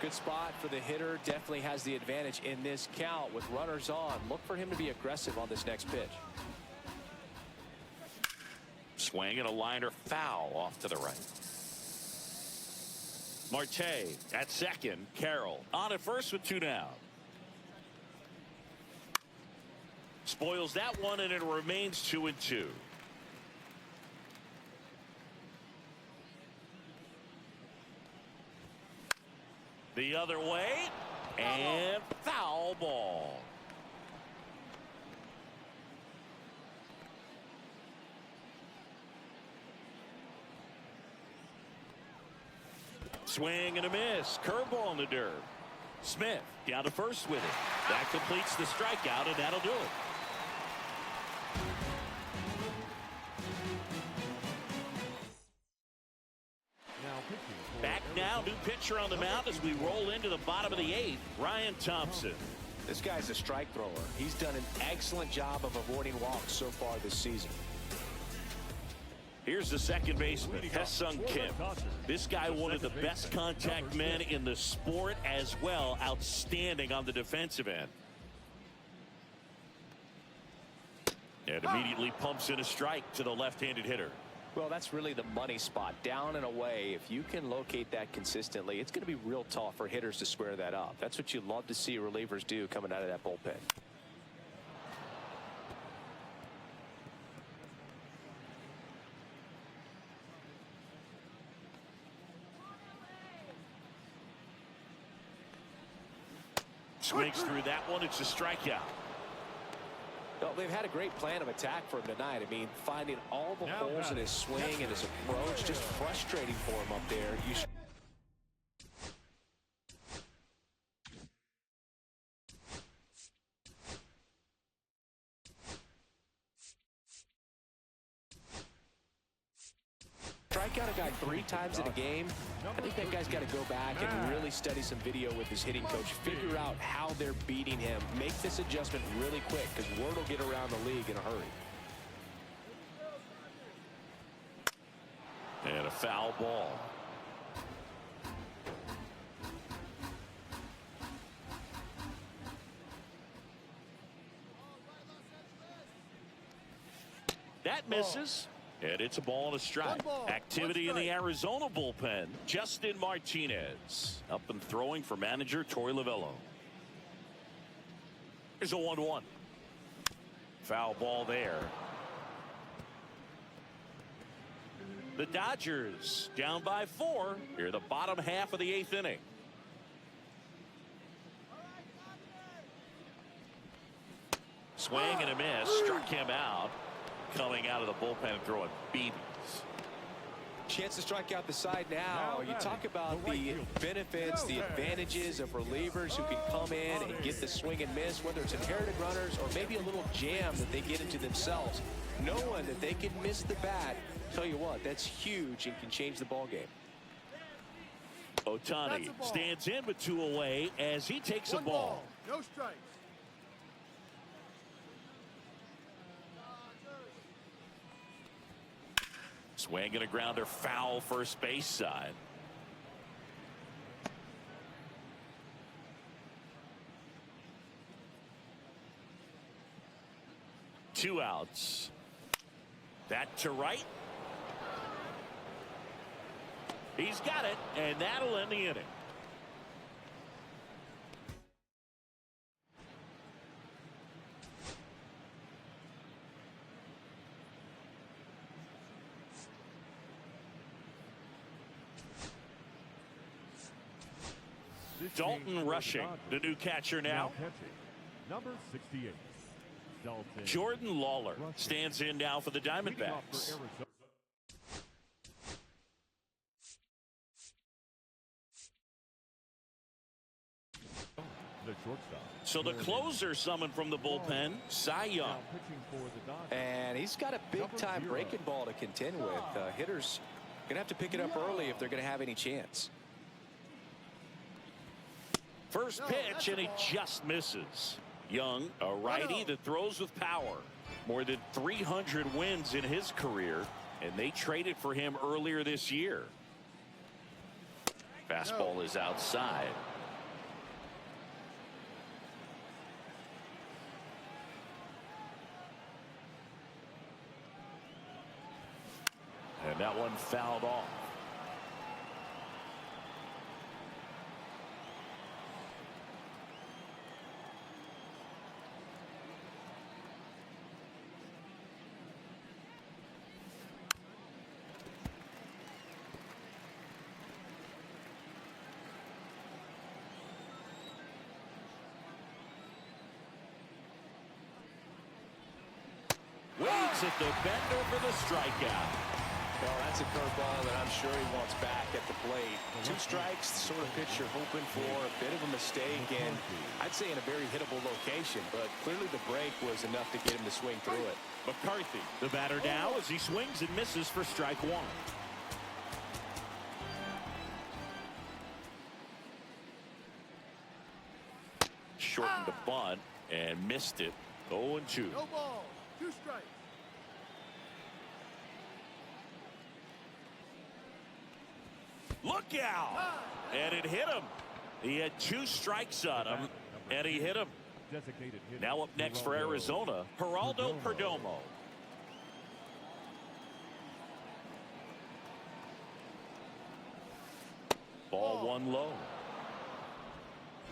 Good spot for the hitter. Definitely has the advantage in this count with runners on. Look for him to be aggressive on this next pitch. Swing and a liner foul off to the right. Marte at second. Carroll on at first with 2 down. Spoils that one, and it remains 2-2. The other way, and foul ball. Swing and a miss. Curveball in the dirt. Smith down to first with it. That completes the strikeout, and that'll do it. Back now, new pitcher on the mound as we roll into the bottom of the 8th, Ryan Thompson. This guy's a strike thrower. He's done an excellent job of avoiding walks so far this season. Here's the second baseman, Hae-Sung Kim. This guy, one of the best contact men in the sport as well. Outstanding on the defensive end. And immediately pumps in a strike to the left-handed hitter. Well, that's really the money spot. Down and away. If you can locate that consistently, it's going to be real tough for hitters to square that up. That's what you love to see relievers do coming out of that bullpen. Swings through that one. It's a strikeout. Well, they've had a great plan of attack for him tonight. I mean, finding all the holes in his swing and his approach, just frustrating for him up there. strike out a guy 3 times in a game, I think that guy's got to go back and really study some video with his hitting coach, figure out how they're beating him, make this adjustment really quick because word will get around the league in a hurry. And a foul ball. That misses. And it's a ball and a strike. Activity in the Arizona bullpen. Justin Martinez up and throwing for manager Torey Lovullo. Here's a 1-1. Foul ball there. The Dodgers down by 4 here, the bottom half of the 8th inning. Swing and a miss. Struck him out. Coming out of the bullpen and throwing beatings. Chance to strike out the side now. You talk about the benefits, the advantages of relievers who can come in and get the swing and miss, whether it's inherited runners or maybe a little jam that they get into themselves. Knowing that they can miss the bat, tell you what, that's huge and can change the ball game. Ohtani stands in with 2 away as he takes a ball. No strikes. Swing and a grounder foul first base side. Two outs. That to right. He's got it, and that'll end the inning. Dalton rushing, the new catcher now. Number 68. Dalton. Jordan Lawler stands in now for the Diamondbacks. The shortstop. So the closer summoned from the bullpen, Cy Young. And he's got a big-time breaking ball to contend with. Hitters going to have to pick it up early if they're going to have any chance. First pitch, and he just misses. Young, a righty that throws with power. More than 300 wins in his career, and they traded for him earlier this year. Fastball is outside. And that one fouled off. Waits at the bender for the strikeout. Well, that's a curveball that I'm sure he wants back at the plate. 2 strikes, the sort of pitch you're hoping for, a bit of a mistake, and I'd say in a very hittable location, but clearly the break was enough to get him to swing through it. McCarthy, the batter now as he swings and misses for strike 1. Shortened the bunt and missed it. 0-2. No ball. 2 strikes. Look out! And it hit him. He had 2 strikes on him, and he hit him. Now up next for Arizona, Geraldo Perdomo. Ball 1 low.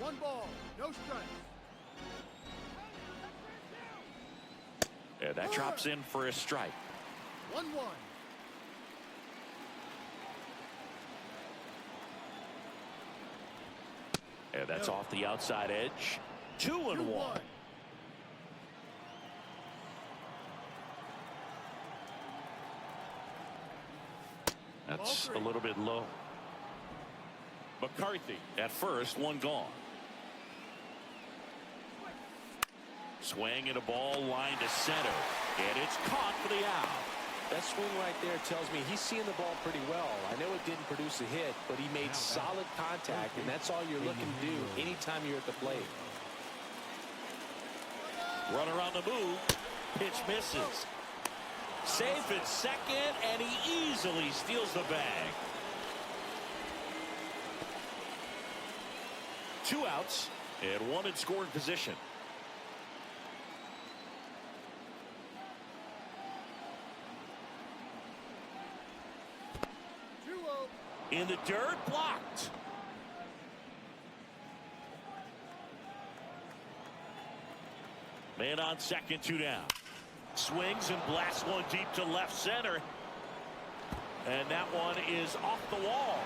1 ball. No strikes. And that drops in for a strike. 1-1. And that's off the outside edge. 2-1. That's a little bit low. McCarthy at first, 1 gone. Swing and a ball line to center, and it's caught for the out. That swing right there tells me he's seeing the ball pretty well. I know it didn't produce a hit, but he made solid contact, and that's all you're looking to do anytime you're at the plate. Runner on the move. Pitch misses. Safe at second, and he easily steals the bag. 2 outs and 1 in scoring position. In the dirt, blocked. Man on second, 2 down. Swings and blasts one deep to left center. And that one is off the wall.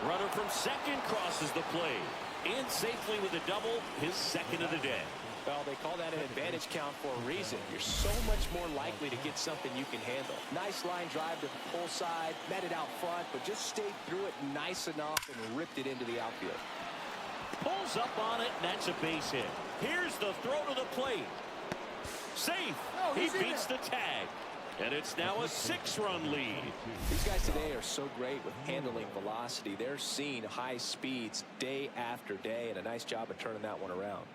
Runner from second crosses the plate. In safely with a double, his second of the day. Well, they call that an advantage count for a reason. You're so much more likely to get something you can handle. Nice line drive to the pull side, met it out front, but just stayed through it nice enough and ripped it into the outfield. Pulls up on it, and that's a base hit. Here's the throw to the plate. Safe. He beats the tag. And it's now a 6-run lead. These guys today are so great with handling velocity. They're seeing high speeds day after day, and a nice job of turning that one around.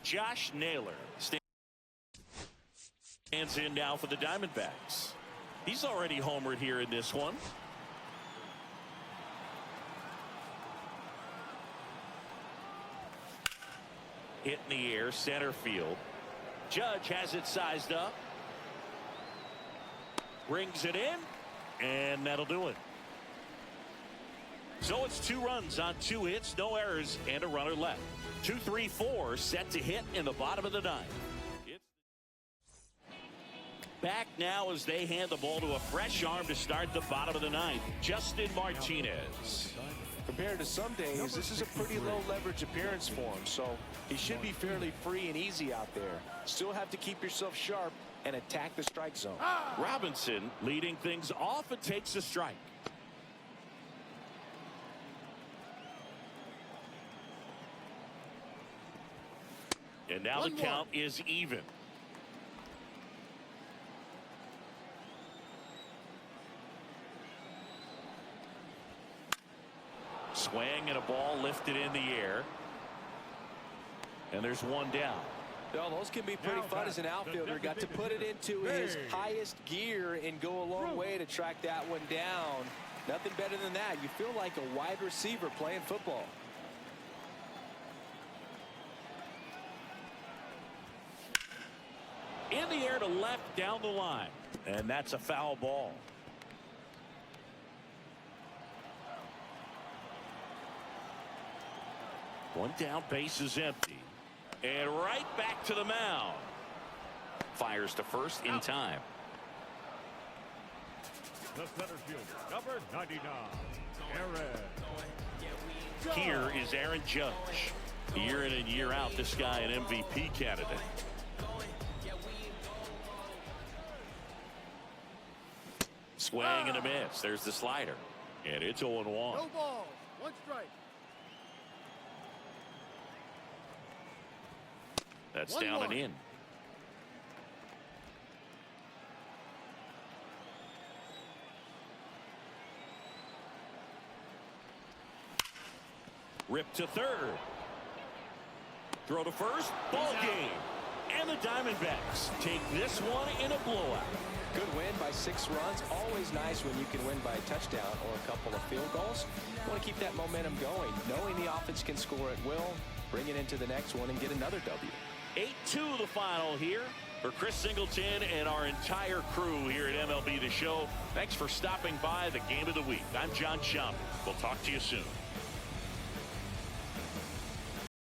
Josh Naylor stands in now for the Diamondbacks. He's already homered here in this one. Hit in the air, center field. Judge has it sized up. Brings it in, and that'll do it. So it's 2 runs on 2 hits, no errors, and a runner left. 2-3-4 set to hit in the bottom of the 9th. Back now as they hand the ball to a fresh arm to start the bottom of the 9th. Justin Martinez. Compared to some days, this is a pretty low leverage appearance for him, so he should be fairly free and easy out there. Still have to keep yourself sharp and attack the strike zone. Robinson leading things off and takes a strike. And now the count is even. Swing and a ball lifted in the air. And there's 1 down. Well, those can be pretty fun as an outfielder. Got to put it into his highest gear and go a long way to track that one down. Nothing better than that. You feel like a wide receiver playing football. In the air to left down the line. And that's a foul ball. One down, base is empty. And right back to the mound. Fires to first in time. The center fielder, number 99, Aaron. Here is Aaron Judge. Year in and year out, this guy an MVP candidate. Swing and a miss. There's the slider. And it's 0-1. No ball, 1 strike. That's down and in. Rip to third. Throw to first. Ball game. And the Diamondbacks take this one in a blowout. Good win by 6 runs. Always nice when you can win by a touchdown or a couple of field goals. You want to keep that momentum going. Knowing the offense can score at will, bring it into the next one and get another W. 8-2 the final here. For Chris Singleton and our entire crew here at MLB The Show, thanks for stopping by the Game of the Week. I'm John Schaum. We'll talk to you soon.